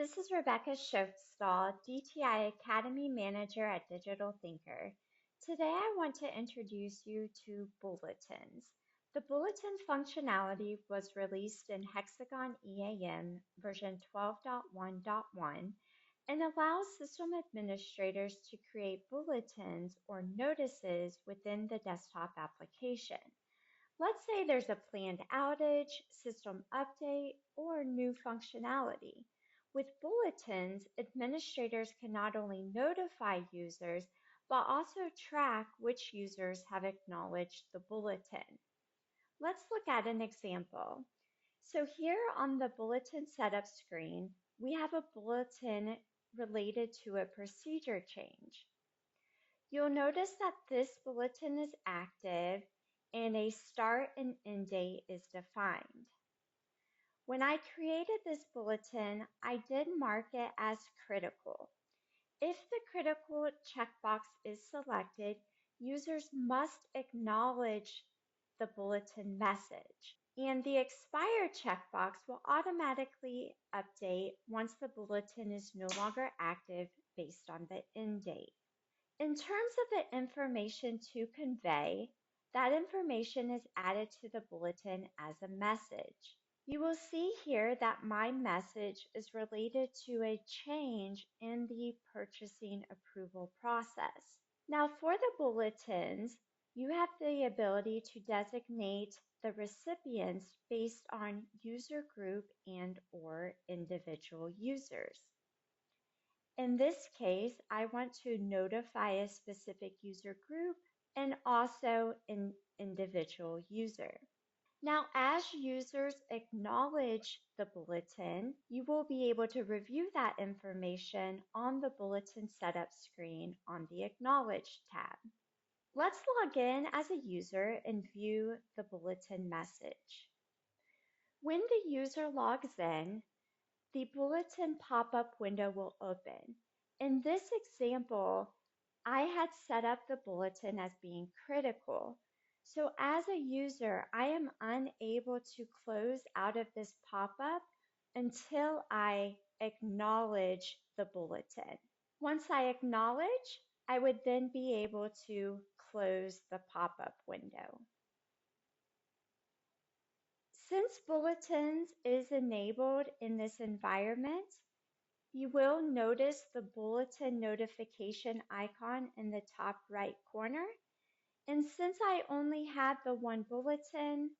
This is Rebecca Schoafstall, DTI Academy Manager at Digital Thinker. Today I want to introduce you to Bulletins. The Bulletins functionality was released in Hexagon EAM version 12.1.1 and allows system administrators to create bulletins or notices within the desktop application. Let's say there's a planned outage, system update, or new functionality. With bulletins, administrators can not only notify users, but also track which users have acknowledged the bulletin. Let's look at an example. So here on the bulletin setup screen, we have a bulletin related to a procedure change. You'll notice that this bulletin is active and a start and end date is defined. When I created this bulletin, I did mark it as critical. If the critical checkbox is selected, users must acknowledge the bulletin message. And the expire checkbox will automatically update once the bulletin is no longer active based on the end date. In terms of the information to convey, that information is added to the bulletin as a message. You will see here that my message is related to a change in the purchasing approval process. Now for the bulletins, you have the ability to designate the recipients based on user group and/or individual users. In this case, I want to notify a specific user group and also an individual user. Now, as users acknowledge the bulletin, you will be able to review that information on the bulletin setup screen on the Acknowledge tab. Let's log in as a user and view the bulletin message. When the user logs in, the bulletin pop-up window will open. In this example, I had set up the bulletin as being critical. So as a user, I am unable to close out of this pop-up until I acknowledge the bulletin. Once I acknowledge, I would then be able to close the pop-up window. Since Bulletins is enabled in this environment, you will notice the bulletin notification icon in the top right corner. And since I only have the one bulletin,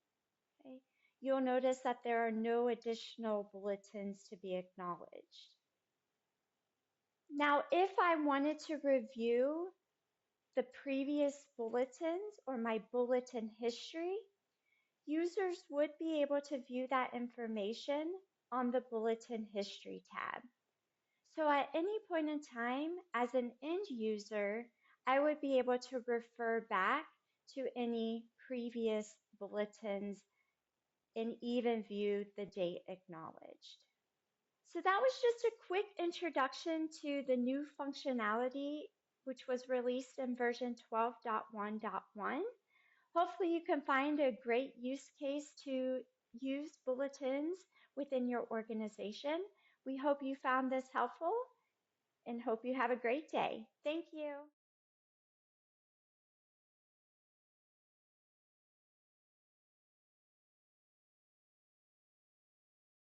okay, you'll notice that there are no additional bulletins to be acknowledged. Now, if I wanted to review the previous bulletins or my bulletin history, users would be able to view that information on the Bulletin History tab. So at any point in time, as an end user, I would be able to refer back to any previous bulletins and even view the date acknowledged. So that was just a quick introduction to the new functionality, which was released in version 12.1.1. Hopefully you can find a great use case to use bulletins within your organization. We hope you found this helpful and hope you have a great day. Thank you.